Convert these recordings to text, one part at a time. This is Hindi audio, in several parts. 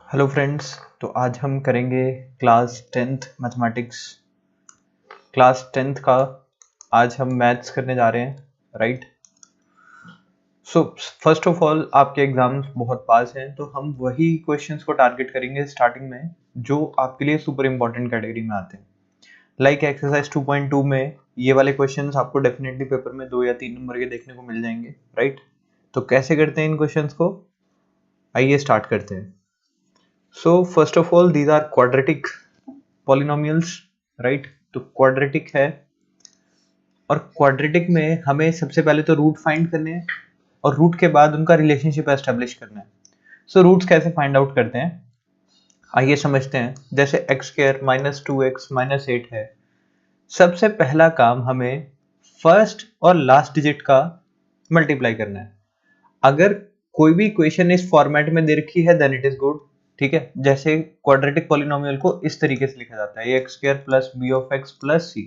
Hello friends. तो आज हम करेंगे class 10th mathematics. Class 10th का आज हम मैथ्स करने जा रहे हैं, right. So first of all आपके एग्जाम्स बहुत पास हैं, तो हम वही क्वेश्चंस को टारगेट करेंगे स्टार्टिंग में जो आपके लिए सुपर इंपॉर्टेंट कैटेगरी में आते हैं। लाइक एक्सरसाइज 2.2 में ये वाले क्वेश्चंस आपको डेफिनेटली पेपर में 2 या 3 नंबर के देखने को मिल जाएंगे, राइट। तो कैसे करते हैं इन क्वेश्चंस को, आइए स्टार्ट करते हैं। So first of all, these are quadratic polynomials, right? तो quadratic है और quadratic में हमें सबसे पहले तो रूट फाइंड करने हैं और रूट के बाद उनका रिलेशनशिप एस्टेब्लिश करना है। सो रूट्स कैसे फाइंड आउट करते हैं, आइए समझते हैं। जैसे x square minus 2x minus 8 है, सबसे पहला काम हमें फर्स्ट और लास्ट डिजिट का मल्टीप्लाई करना है। अगर कोई भी इक्वेशन इस फॉर्मेट में दे रखी है देन इट इज गुड, ठीक है। जैसे क्वाड्रेटिक पॉलिनोमियल को इस तरीके से लिखा जाता है, x square plus b of x plus c,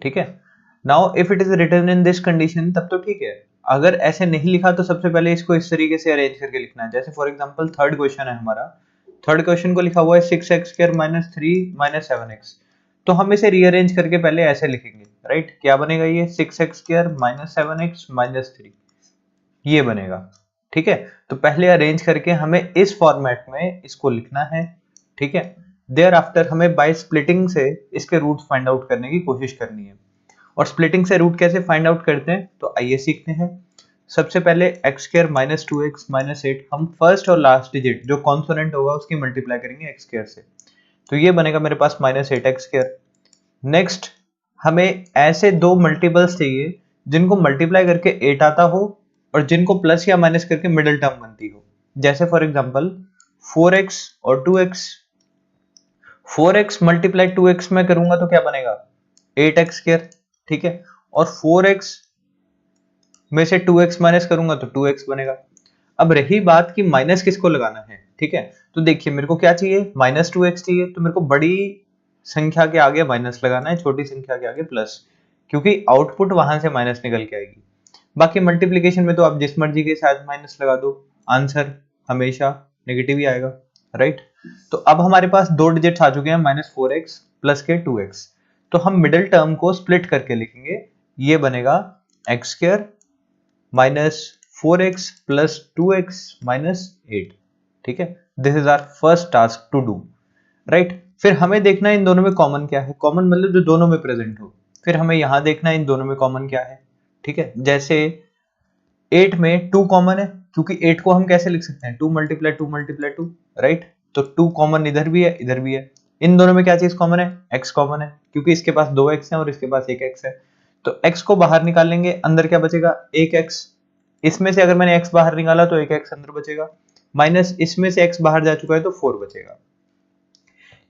ठीक है। Now if it is written in this condition तब तो ठीक है। अगर ऐसे नहीं लिखा तो सबसे पहले इसको इस तरीके से अरेंज करके लिखना है। जैसे फॉर एग्जांपल थर्ड क्वेश्चन है हमारा, थर्ड क्वेश्चन को लिखा हुआ है 6x square minus 3 minus 7x। तो हम इसे रीअरेंज करके पहले ऐसे लिखेंगे, राइट। क्या बनेगा ये 6x square minus 7x minus 3, ये बनेगा, ठीक है। तो पहले अरेंज करके हमें इस फॉर्मेट में इसको लिखना है, ठीक है। देयर आफ्टर हमें बाय स्प्लिटिंग से इसके रूट फाइंड आउट करने की कोशिश करनी है। और स्प्लिटिंग से रूट कैसे फाइंड आउट करते हैं तो आइए सीखते हैं। सबसे पहले x square minus 2x minus 8 हम फर्स्ट और लास्ट डिजिट जो कॉन्सोनेंट होगा उसकी मल्टीप्लाई करेंगे एक्स स्क्वायर से, तो ये बनेगा मेरे पास माइनस 8x स्क्वायर। नेक्स्ट हमें ऐसे दो मल्टीपल्स चाहिए जिनको मल्टीप्लाई करके 8 आता हो और जिनको प्लस या माइनस करके मिडिल टर्म बनती हो। जैसे फॉर एग्जांपल 4x और 2x, 4x मल्टीप्लाई 2x में करूंगा तो क्या बनेगा 8x स्क्वायर, ठीक है। और 4x में से 2x माइनस करूंगा तो 2x बनेगा। अब रही बात कि माइनस किसको लगाना है, ठीक है। तो देखिए मेरे को क्या चाहिए, माइनस 2x चाहिए, तो मेरे को बड़ी संख्या के आगे माइनस लगाना है, छोटी संख्या के आगे प्लस, क्योंकि आउटपुट वहां से माइनस निकल के आएगी। बाकी मल्टीप्लिकेशन में तो आप जिस मर्जी के साथ माइनस लगा दो, आंसर हमेशा नेगेटिव ही आएगा, राइट। तो अब हमारे पास दो डिजिट्स आ चुके हैं, माइनस 4x प्लस के 2x। तो हम मिडिल टर्म को स्प्लिट करके लिखेंगे, ये बनेगा x square minus 4x plus 2x minus 8, ठीक है। This is our first task to do, right. फिर हमें देखना है इन दोनों में कॉमन क्या है, कॉमन मतलब जो दोनों में प्रेजेंट हो। फिर हमें यहां देखना है इन दोनों में कॉमन क्या है, ठीक है। जैसे 8 में 2 कॉमन है, क्योंकि 8 को हम कैसे लिख सकते हैं 2 मल्टीप्लाई 2 मल्टीप्लाई 2, राइट। तो 2 कॉमन इधर भी है इधर भी है। इन दोनों में क्या चीज कॉमन है, x कॉमन है, क्योंकि इसके पास 2x है और इसके पास 1x है। तो x को बाहर निकाल लेंगे, अंदर क्या बचेगा 1x। इसमें से अगर मैंने x बाहर निकाला तो 1x अंदर बचेगा, माइनस इसमें से x बाहर जा चुका है तो 4 बचेगा।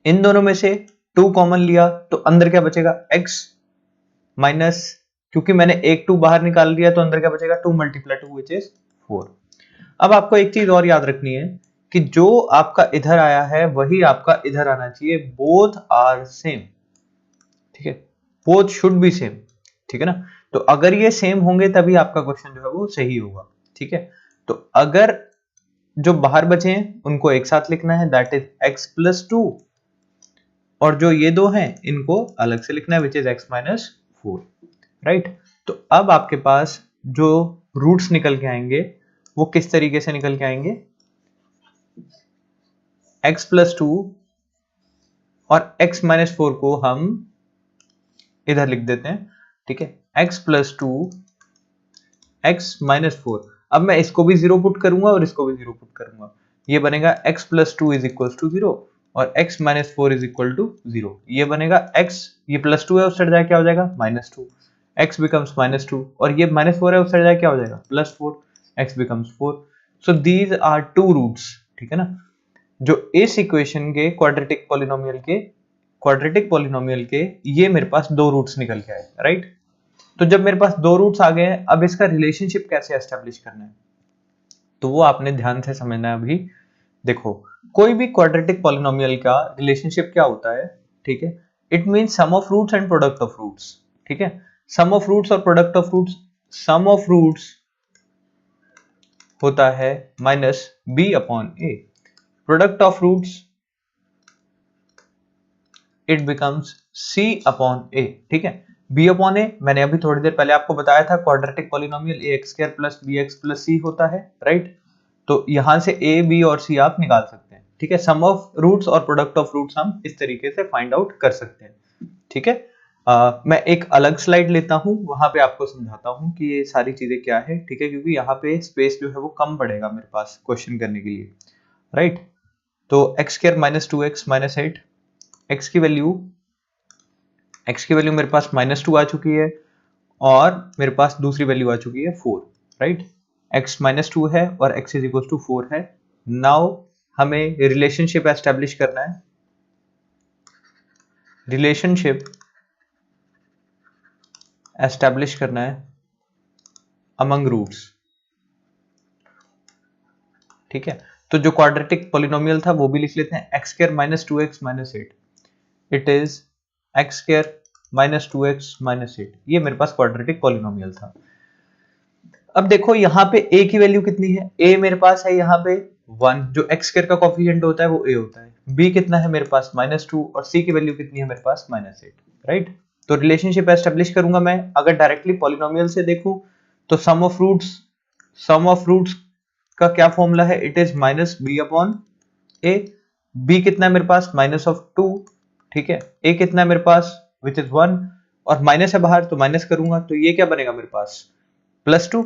इन दोनों में से 2 कॉमन लिया तो अंदर क्या बचेगा x माइनस, क्योंकि मैंने एक 2 बाहर निकाल दिया तो अंदर क्या बचेगा 2 मल्टीप्लाई 2 विच इज 4। अब आपको एक चीज और याद रखनी है कि जो आपका इधर आया है वही आपका इधर आना चाहिए, बोथ आर सेम, ठीक है। बोथ शुड बी सेम, ठीक है ना। तो अगर ये सेम होंगे तभी आपका क्वेश्चन जो है वो सही होगा, ठीक है। तो अगर जो बाहर बचे हैं उनको एक साथ लिखना है, दैट इज x प्लस 2, और जो ये दो हैं इनको अलग से लिखना है which is x minus 4, right. तो अब आपके पास जो रूट्स निकल के आएंगे वो किस तरीके से निकल के आएंगे, x प्लस 2 और x माइनस 4 को हम इधर लिख देते हैं, ठीक है। x प्लस 2 x माइनस 4, अब मैं इसको भी जीरो पुट करूंगा और इसको भी जीरो पुट करूंगा, ये बनेगा x plus 2 is equal to 0 और x minus 4 is equal to 0। ये बनेगा x, ये प्लस 2 है उस साइड जाए क्या हो जाएगा माइनस 2, x बिकम्स माइनस 2, और ये माइनस 4 है उस साइड जाए क्या हो जाएगा plus 4, x becomes 4। So these are two roots, ठीक है ना, जो इस इक्वेशन के क्वाड्रेटिक पॉलिनोमियल के ये मेरे पास दो रूट्स निकल के आए, राइट। तो जब मेरे पास दो रूट्स आ गए हैं, अब इसका रिलेशनशिप कैसे एस्टेब्लिश करना है तो वो आपने ध्यान से समझना है। अभी देखो, कोई भी क्वाड्रेटिक पॉलिनोमियल का रिलेशनशिप क्या होता है, ठीक है। It means sum of roots and product of roots, ठीक है। सम ऑफ रूट्स और product of roots, sum of roots होता है minus b upon a, product of roots it becomes c upon a, ठीक है। b अपॉन a मैंने अभी थोड़ी देर पहले आपको बताया था quadratic polynomial ax square plus bx plus c होता है, राइट। तो यहां से a b और c आप निकाल सकते हैं, ठीक है। सम ऑफ रूट्स और प्रोडक्ट ऑफ रूट्स हम इस तरीके से फाइंड आउट कर सकते हैं, ठीक है। मैं एक अलग स्लाइड लेता हूं, वहां पे आपको समझाता हूं कि ये सारी चीजें क्या है, ठीक है, क्योंकि यहाँ पे स्पेस जो है वो कम पड़ेगा मेरे पास क्वेश्चन करने के लिए, राइट। तो x square minus 2x minus 8, x की वैल्यू मेरे पास -2 आ चुकी है और मेरे पास दूसरी वैल्यू आ चुकी है 4, राइट। x -2 है और x इज इक्वल टू 4 है। नाउ हमें रिलेशनशिप एस्टेब्लिश करना है, अमंग रूट्स, ठीक है। तो जो क्वाड्रेटिक पॉलिनोमियल था वो भी लिख लेते हैं, x square minus 2x minus 8, it is x square minus 2x minus 8, ये मेरे पास क्वाड्रेटिक पॉलिनोमियल था। अब देखो यहाँ पे a की वैल्यू कितनी है, a मेरे पास है यहाँ पे 1, जो x स्क्वायर का कोफिशिएंट होता है वो a होता है। b कितना है मेरे पास -2 और c की वैल्यू कितनी है मेरे पास -8, राइट। तो रिलेशनशिप एस्टेब्लिश करूंगा मैं, अगर डायरेक्टली पॉलिनोमियल से देखूं तो सम ऑफ रूट्स का क्या फॉर्मूला है, it is minus b upon a. B कितना है मेरे पास -2, ठीक है। ए कितना है मेरे पास विच इज 1 और माइनस है बाहर तो माइनस करूंगा तो ये क्या बनेगा मेरे पास +2।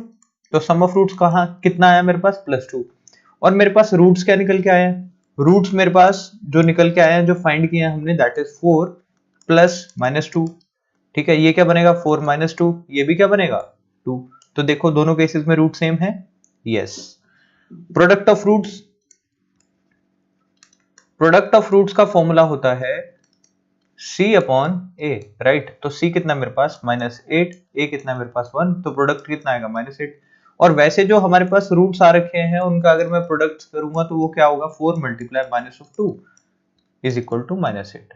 तो सम ऑफ रूट्स कहाँ कितना आया मेरे पास +2 और मेरे पास रूट्स क्या निकल के आए हैं, रूट्स मेरे पास जो निकल के आए हैं जो फाइंड किए हैं हमने दैट इज 4 प्लस -2, ठीक है। ये क्या बनेगा 4 -2, ये भी क्या बनेगा 2। तो देखो दोनों केसेस में रूट सेम है, यस। प्रोडक्ट ऑफ रूट्स का फॉर्मूला होता है c अपॉन a, राइट। तो c कितना मेरे पास -8, a कितना मेरे पास 1, तो प्रोडक्ट कितना आएगा -8। और वैसे जो हमारे पास रूट्स आ रखे हैं उनका अगर मैं प्रोडक्ट करूंगा तो वो क्या होगा 4 multiply -2 is equal to -8,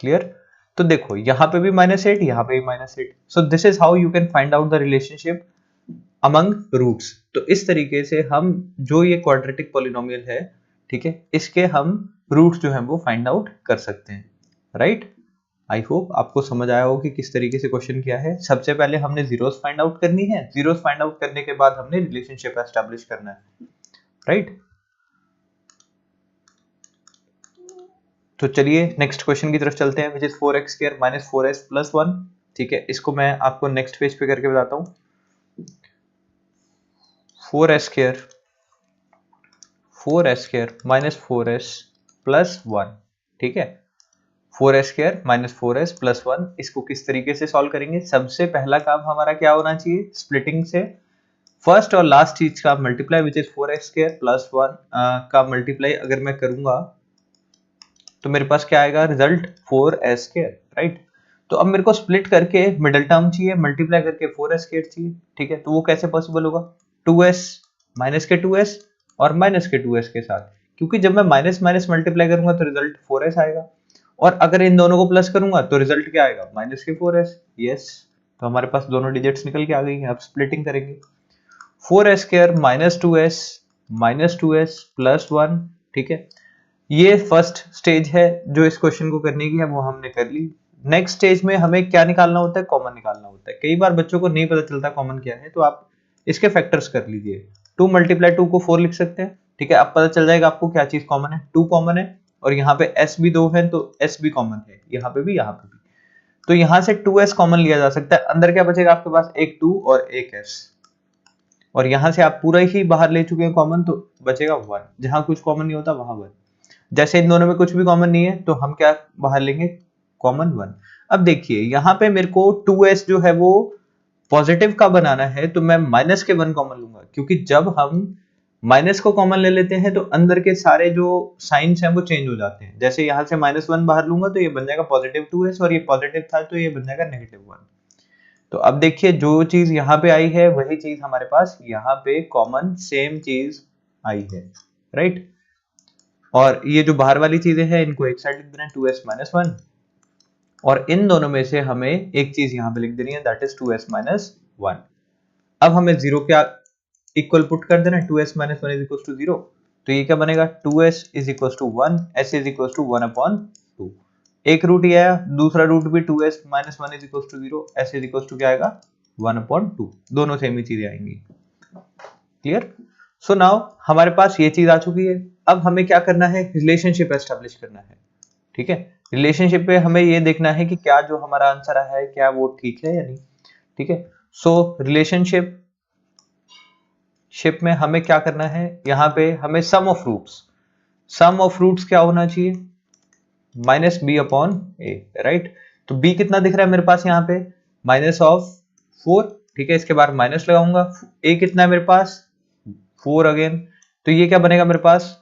clear. तो देखो यहाँ पे भी -8, यहाँ पे भी -8। So this is how you can find out the relationship among roots. तो इस तरीके से हम जो ये क्वाड्रेटिक पॉलिनोमियल है, ठीक है, इसके हम रूट्स जो है वो फाइंड आउट कर सकते हैं, राइट। आई होप आपको समझ आया हो कि किस तरीके से क्वेश्चन किया है। सबसे पहले हमने जीरोस फाइंड आउट करनी है, जीरोस फाइंड आउट करने के बाद हमने रिलेशनशिप एस्टैब्लिश करना है, राइट। तो चलिए नेक्स्ट क्वेश्चन की तरफ चलते हैं, which is 4x square minus 4s plus 1, ठीक है। इसको मैं आपको नेक्स्ट पेज पे करके बताता हूँ। 4s square minus 4s plus 1, ठीक है। 4s square minus 4s plus 1, इसको किस तरीके से सॉल्व करेंगे। सबसे पहला काम हमारा क्या होना चाहिए, स्प्लिटिंग से फर्स्ट और लास्ट चीज का multiply which is 4x square plus 1 का मल्टीप्लाई अगर मैं करूंगा तो मेरे पास क्या आएगा रिजल्ट 4s स्क्वायर, राइट। तो अब मेरे को स्प्लिट करके मिडिल टर्म चाहिए, मल्टीप्लाई करके 4s स्क्वायर चाहिए, ठीक है। तो वो कैसे पॉसिबल होगा, 2s माइनस के 2s और माइनस के 2s के साथ, क्योंकि जब मैं माइनस माइनस मल्टीप्लाई करूंगा तो रिजल्ट 4s आएगा और अगर इन दोनों को प्लस करूंगा तो रिजल्ट क्या आएगा माइनस के 4s, यस। तो हमारे पास दोनों डिजिट्स निकल के आ गई हैं। अब स्प्लिटिंग करेंगे, 4s square minus 2s plus 1, ठीक है। ये फर्स्ट स्टेज है जो इस क्वेश्चन को करने की है, वो हमने कर ली। नेक्स्ट स्टेज में हमें क्या निकालना होता है, कॉमन निकालना होता है। कई बार बच्चों को नहीं पता चलता कॉमन क्या है, तो आप इसके फैक्टर्स कर लीजिए। 2 मल्टीप्लाई 2 को 4 लिख सकते हैं, ठीक है। अब पता चल जाएगा आपको क्या चीज कॉमन है, 2 कॉमन है और यहाँ पे s भी 2 है तो s भी कॉमन है, यहाँ पे भी यहाँ पे भी। तो यहाँ से 2s कॉमन लिया जा सकता है, अंदर क्या बचेगा आपके पास एक 2 और एक s, और यहां से आप पूरा ही बाहर ले चुके हैं कॉमन तो बचेगा 1, जहां कुछ कॉमन नहीं होता वहां 1। जैसे इन दोनों में कुछ भी कॉमन नहीं है तो हम क्या बाहर लेंगे कॉमन 1। अब देखिए यहाँ पे मेरे को 2s जो है वो पॉजिटिव का बनाना है तो मैं माइनस के 1 कॉमन लूंगा, क्योंकि जब हम माइनस को कॉमन ले लेते हैं तो अंदर के सारे जो साइंस हैं वो चेंज हो जाते हैं। जैसे यहाँ से -1 बाहर लूंगा तो ये बन जाएगा पॉजिटिव 2s और ये पॉजिटिव था तो ये बन जाएगा -1। तो अब देखिए जो चीज यहाँ पे आई है वही चीज हमारे पास यहाँ पे कॉमन सेम चीज आई है, राइट। और ये जो बाहर वाली चीजें हैं इनको एक साइड लिख देना है 2s माइनस 1, और इन दोनों में से हमें एक चीज यहाँ पे लिख देनी है दैट इज 2s माइनस 1। अब हमें जीरो क्या इक्वल पुट कर देना है, 2s minus 1 is equal to 0। तो ये क्या बनेगा 2s is equal to 1, s is equal to 1/2। एक रूट ये आया, दूसरा रूट भी 2s minus 1 is equal to 0, s is equal to क्या आएगा 1/2। दोनों सेम ही चीजें आएंगी। क्लियर? सो नाउ हमारे पास ये चीज आ चुकी है। अब हमें क्या करना है, रिलेशनशिप एस्टेब्लिश करना है। ठीक है, रिलेशनशिप पे हमें ये देखना है कि क्या जो हमारा आंसर आया है क्या वो ठीक है या नहीं। ठीक है, सो रिलेशनशिप में हमें क्या करना है, यहाँ पे हमें सम ऑफ रूट्स क्या होना चाहिए, minus b upon a, right. तो बी कितना दिख रहा है मेरे पास यहाँ पे, माइनस ऑफ 4। ठीक है, इसके बाद माइनस लगाऊंगा, ए कितना है मेरे पास 4 अगेन, तो ये क्या बनेगा मेरे पास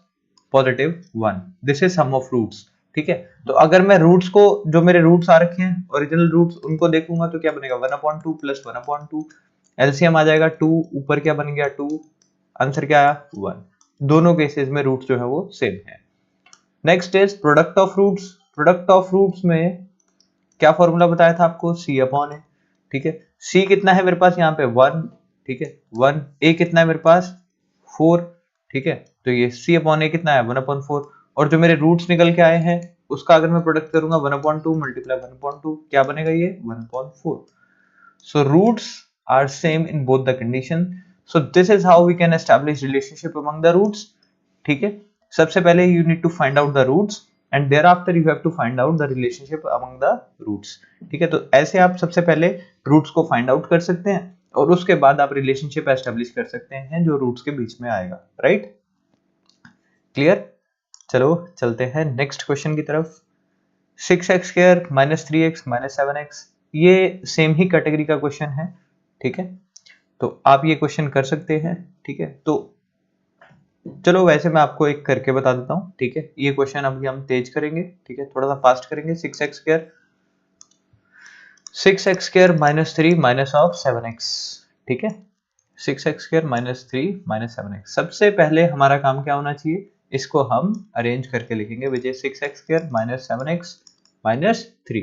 positive 1। This is sum of roots. ठीक है, तो अगर मैं रूट्स को, जो मेरे रूट्स आ रखे हैं ओरिजिनल रूट्स, उनको देखूंगा तो क्या बनेगा 1/2 प्लस 1/2, एलसीएम आ जाएगा 2, ऊपर क्या बन गया 2, आंसर क्या आया 1। दोनों केसेस में रूट्स जो है वो सेम है। Next is product of roots. Product of roots में क्या फॉर्मूला बताया था आपको, सी अपॉन है। ठीक है, सी कितना है मेरे पास यहाँ पे 1। ठीक है 1, ए कितना है मेरे पास 4। ठीक है, तो ये सी अपॉन ए कितना है 1/4, और जो मेरे रूट्स निकल के आए हैं उसका अगर मैं प्रोडक्ट करूंगा 1/2 मल्टीप्लाई 1/2 क्या बनेगा ये 1/4। So roots are same in both the condition. So this is how we can establish relationship among the roots. ठीक है, सबसे पहले you need to find out the roots and thereafter you have to find out the relationship among the roots. ठीक है, तो ऐसे आप सबसे पहले रूट्स को फाइंड आउट कर सकते हैं और उसके बाद आप रिलेशनशिप एस्टेब्लिश कर सकते हैं जो रूट्स के बीच में आएगा। Right, clear? चलो चलते हैं नेक्स्ट क्वेश्चन की तरफ। 6x² minus 3x minus 7x, ये सेम ही कैटेगरी का क्वेश्चन है। ठीक है, तो आप ये क्वेश्चन कर सकते हैं। ठीक है, तो चलो वैसे मैं आपको एक करके बता देता हूँ। ठीक है, ये क्वेश्चन अभी हम तेज करेंगे। ठीक है, थोड़ा सा फास्ट करेंगे। 6x² minus 3 minus of 7x। ठीक है, 6x² माइनस 3 माइनस 7x। सबसे पहले हमारा काम क्या होना चाहिए, इसको हम अरेंज करके लिखेंगे, which is 6x² minus 7x minus 3।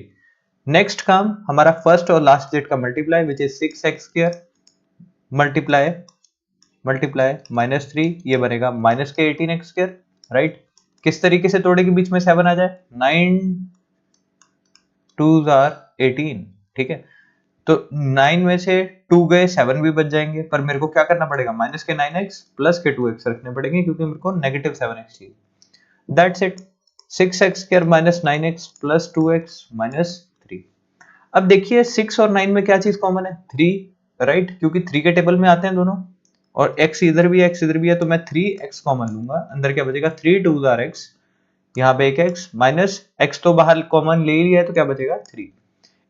Next काम हमारा फर्स्ट और लास्ट डिजिट का multiply, which is 6x² multiply minus 3, ये बनेगा माइनस के 18x²। राइट, किस तरीके से तोड़े के बीच में 7 आ जाए, 9 2s are 18। ठीक है, तो 9 में से 2 गए 7 भी बच जाएंगे, पर मेरे को क्या करना पड़ेगा, माइनस के 9x प्लस के 2x रखने पड़ेंगे क्योंकि मेरे को नेगेटिव 7x चाहिए। That's it, 6x² minus 9x plus 2x minus 3। अब देखिए 6 और 9 में क्या चीज कॉमन है, 3। राइट, क्योंकि 3 के टेबल में आते हैं दोनों, और x इधर भी है x इधर भी है, तो मैं 3x कॉमन लूंगा, अंदर क्या बचेगा 3 2s are x, यहाँ पे एक x माइनस x तो बाहर कॉमन ले ही लिया है तो क्या बचेगा 3।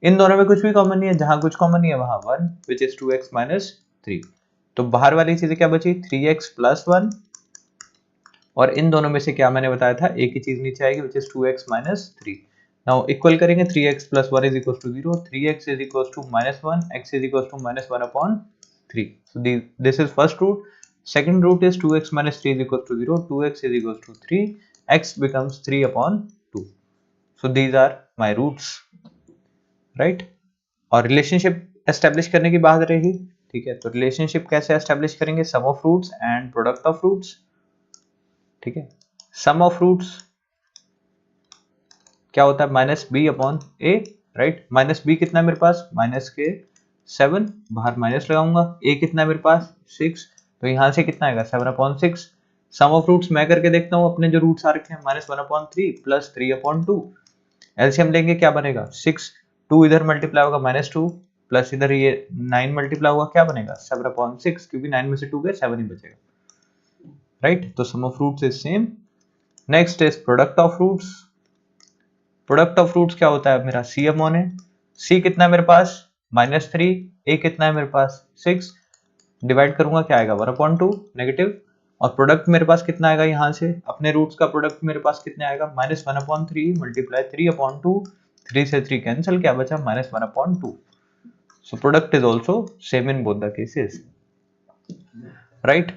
इन दोनों में कुछ भी कॉमन नहीं है, जहां कुछ कॉमन नहीं है वहां 1, विच इज 2x माइनस 3। तो बाहर वाली चीजें क्या बची 3x प्लस 1, और इन दोनों में से क्या मैंने बताया था, एक ही चीज नीचे आएगी, which is 2x minus 3। Now equal करेंगे, 3x plus 1 is equal to 0, 3x is equal to minus 1, x is equal to minus 1/3। So this is first root. Second root is 2x minus 3 is equal to 0, 2x is equal to 3, x becomes 3/2. So these are my roots, right? और रिलेशनशिप एस्टेब्लिश करने की बात रही। ठीक है, तो रिलेशनशिप कैसे एस्टेब्लिश करेंगे, sum of roots and product of roots. ठीक है, सम ऑफ रूट्स क्या होता है, minus b upon a. Right, minus b कितना है मेरे पास, माइनस के 7, बाहर माइनस लगाऊंगा, ए कितना है मेरे पास 6, तो यहां से कितना आएगा 7/6। सम ऑफ रूट्स मैं करके देखता हूँ, अपने जो रूट्स आ रखे हैं -1/3 प्लस 3/2, एलसीएम लेंगे क्या बनेगा 6, 2 इधर मल्टीप्लाई होगा -2 प्लस इधर ये 9 मल्टीप्लाई होगा क्या बनेगा 7/6, क्योंकि 9 में से 2 गए 7 ही बचेगा। राइट, तो sum of roots is same. Next is product of roots. Product of roots क्या होता है, मेरा सी अपॉन है, सी कितना है मेरे पास -3, ए कितना है मेरे पास 6, डिवाइड करूंगा क्या आएगा 1/2 नेगेटिव, और प्रोडक्ट मेरे पास कितना आएगा, यहाँ से अपने रूट्स का प्रोडक्ट मेरे पास कितने आएगा -1/3 मल्टीप्लाई 3/2, 3 से 3 कैंसिल, क्या बचा -1/2। So product is also same in both the cases. Right,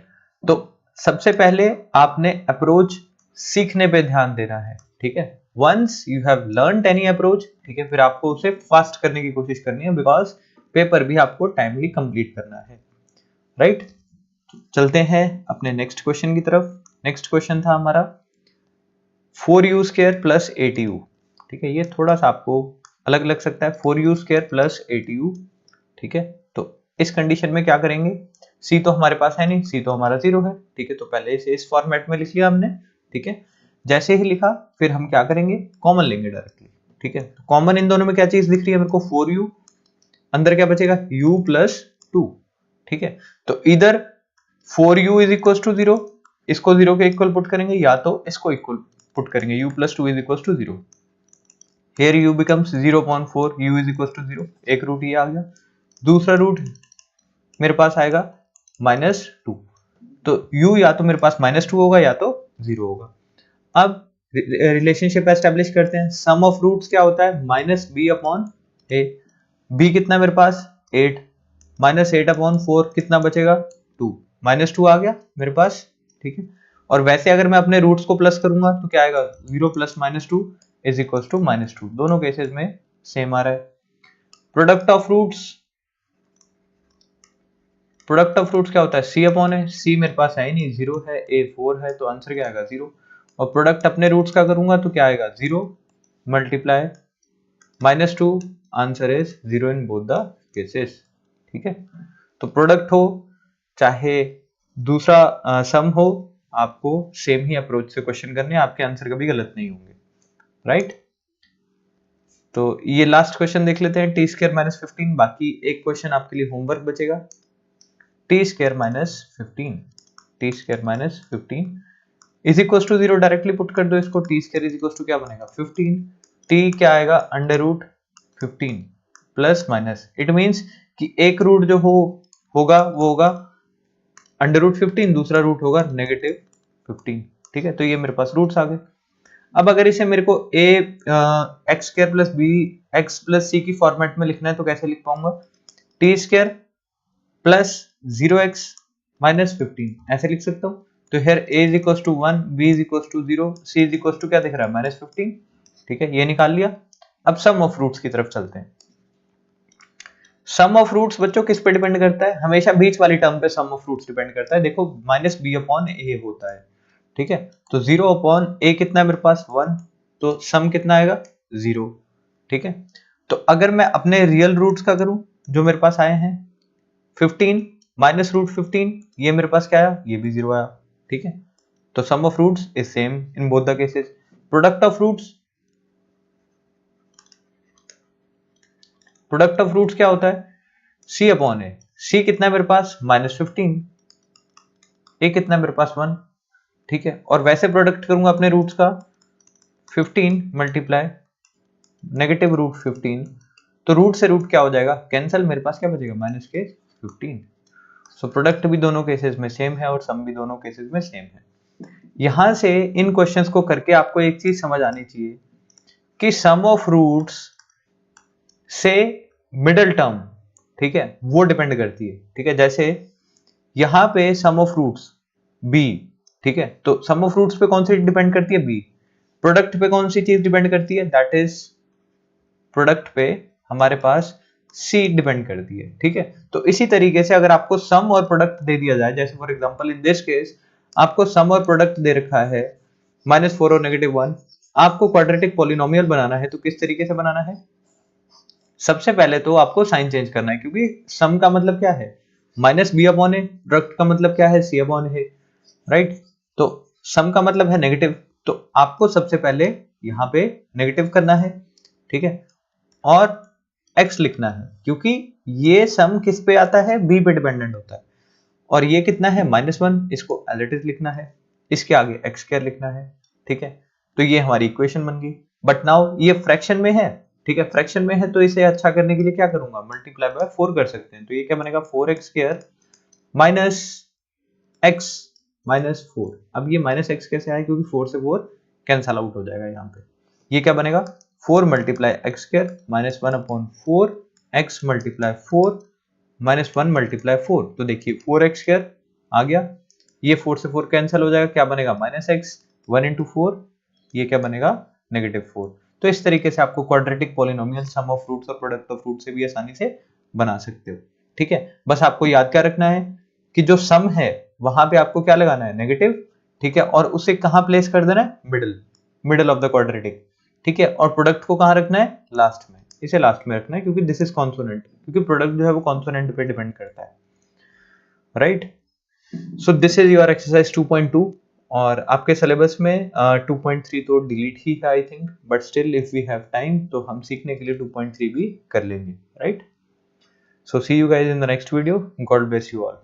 तो सबसे पहले आपने अप्रोच सीखने पे ध्यान देना है। ठीक है, once you have learned any approach, ठीक है, फिर आपको उसे फास्ट करने की कोशिश करनी है, बिकॉज पेपर भी आपको टाइमली कंप्लीट करना है। राइट, चलते हैं अपने नेक्स्ट क्वेश्चन की तरफ। नेक्स्ट क्वेश्चन था हमारा 4u² प्लस 8u। ठीक है, ये थोड़ा सा आपको अलग लग सकता है, 4u² प्लस 8u। ठीक है, तो इस कंडीशन में क्या करेंगे, c तो हमारे पास है नहीं, c तो हमारा 0 है। ठीक है, तो पहले इसे इस फॉर्मेट में लिख लिया हमने। ठीक है, जैसे ही लिखा फिर हम क्या करेंगे, कॉमन लेंगे डायरेक्टली। ठीक है, तो कॉमन इन दोनों में क्या चीज दिख रही है मेरे को, 4u, अंदर क्या बचेगा u प्लस 2। ठीक है, तो इधर 4u इज इक्वल टू 0, इसको 0 के इक्वल पुट करेंगे, या तो इसको इक्वल पुट करेंगे, u plus 2 is equal to 0। here u becomes 0.4, u is equals to 0, एक रूट ये आ गया। दूसरा रूट मेरे पास आएगा -2, तो u या तो मेरे पास -2 होगा या तो 0 होगा। अब रिलेशनशिप एस्टेब्लिश करते हैं, सम ऑफ रूट्स क्या होता है, -b/a। b कितना है मेरे पास 8, -8/4 कितना बचेगा 2, -2 आ गया मेरे पास। ठीक है, और वैसे अगर मैं अपने रूट्स को प्लस करूंगा तो क्या आएगा, 0 प्लस -2 इज इक्वल टू -2। दोनों केसेस में सेम आ रहा है। Product of roots, product of roots क्या होता है, c/a। c मेरे पास है ही नहीं, 0 है, a 4 है, तो आंसर क्या आएगा 0। और प्रोडक्ट अपने रूट्स का करूंगा तो क्या आएगा 0 multiply -2, answer is 0 in both the cases. ठीक है, तो प्रोडक्ट हो चाहे दूसरा सम हो, आपको सेम ही अप्रोच से क्वेश्चन करने हैं, आपके आंसर कभी गलत नहीं होंगे। राइट, तो ये लास्ट क्वेश्चन देख लेते हैं, t² - 15। बाकी एक क्वेश्चन आपके लिए होमवर्क बचेगा, t² - 15, t² - 15 is equal to 0, directly put कर दो इसको, t² इज इक्वल टू क्या बनेगा 15, t क्या आएगा √15 प्लस माइनस, इट मींस कि एक रूट जो होगा वो होगा √15, दूसरा रूट होगा -15। ठीक है, तो ये मेरे पास रूट्स आ गए। अब अगर इसे मेरे को x² + b x + c की फॉर्मेट में लिखना है तो कैसे लिख पाऊंगा, t² + 0x - 15 ऐसे लिख सकता हूं। तो here a is equals to 1, b is equals to 0, c is equals to क्या दिख रहा है -15। ठीक है, ये निकाल लिया। अब सम ऑफ रूट्स की तरफ चलते हैं। सम ऑफ रूट्स बच्चों किस पे डिपेंड करता है, हमेशा बीच वाली टर्म पे सम ऑफ रूट्स डिपेंड करता है। देखो -b/a होता है। ठीक है, तो 0/a कितना है मेरे पास 1, तो सम कितना आएगा 0। ठीक है, तो अगर मैं अपने रियल रूट्स का करूं जो मेरे पास आए हैं 15 -√15, ये मेरे पास क्या आया, ये भी 0 आया। ठीक है, तो sum of roots is same in both the cases. Product of roots, product of roots क्या होता है, c/a। c कितना है मेरे पास -15, a कितना है मेरे पास 1। ठीक है, और वैसे प्रोडक्ट करूंगा अपने रूट्स का 15 मल्टीप्लाई -√15, तो रूट से रूट क्या हो जाएगा कैंसिल, मेरे पास क्या बचेगा -15। सो प्रोडक्ट भी दोनों केसेस में सेम है और सम भी दोनों केसेस में सेम है। यहां से इन क्वेश्चंस को करके आपको एक चीज समझ आनी चाहिए कि सम ऑफ रूट्स से मिडल टर्म, ठीक है, वो डिपेंड करती है। ठीक है, जैसे यहां पे सम ऑफ रूट्स b, ठीक है, तो सम ऑफ रूट्स पे कौन सी डिपेंड करती है b, प्रोडक्ट पे कौन सी चीज डिपेंड करती है, दैट इज प्रोडक्ट पे हमारे पास c डिपेंड करती है। ठीक है, तो इसी तरीके से अगर आपको सम और प्रोडक्ट दे दिया जाए, जैसे for example in this case आपको सम और प्रोडक्ट दे रखा है -4 और -1, आपको क्वाड्रेटिक पॉलिनोमियल बनाना है, तो किस तरीके से बनाना है, सबसे पहले तो आपको साइन चेंज करना है, क्योंकि सम का मतलब क्या है -b/a, प्रोडक्ट का मतलब क्या है c/a। राइट, तो सम का मतलब है नेगेटिव, तो आपको सबसे पहले यहाँ पे नेगेटिव करना है। ठीक है, और x लिखना है, क्योंकि ये सम किस पे आता है, b पे डिपेंडेंट होता है, और ये कितना है -1, इसको एज इट इज लिखना है, इसके आगे x² लिखना है। ठीक है, तो ये हमारी इक्वेशन बन गई। बट नाउ ये फ्रैक्शन में है, ठीक है, फ्रैक्शन में है, तो इसे अच्छा करने के लिए क्या करूंगा, मल्टीप्लाई बाय 4 कर सकते हैं, तो ये क्या बनेगा 4x² माइनस x माइनस 4। अब ये -x कैसे आया, क्योंकि 4 से 4 कैंसल आउट हो जाएगा यहाँ पे, ये क्या बनेगा 4 multiply x² -1/4 x multiply 4 -1 multiply 4, तो देखिए 4x² आ गया, ये 4 से 4 कैंसिल हो जाएगा, क्या बनेगा -x, 1 into 4, ये क्या बनेगा -4। तो इस तरीके से आपको quadratic polynomial sum of roots और प्रोडक्ट ऑफ रूट से भी आसानी से बना सकते हो। ठीक है, बस आपको याद क्या रखना है कि जो सम है वहां पे आपको क्या लगाना है नेगेटिव, ठीक है, और उसे कहाँ प्लेस कर देना है, मिडल ऑफ द क्वाड्रेटिक, ठीक है, और प्रोडक्ट को कहाँ रखना है, लास्ट में, इसे लास्ट में रखना है क्योंकि दिस इज कॉन्सोनेंट, क्योंकि प्रोडक्ट जो है वो कॉन्सोनेंट पे डिपेंड करता है, right. So this is your exercise 2.2, और आपके सिलेबस में 2.3 तो डिलीट ही है I think, but still if we have time तो हम सीखने के लिए 2.3 भी कर लेंगे, right. So see you guys in the next video, God bless you all.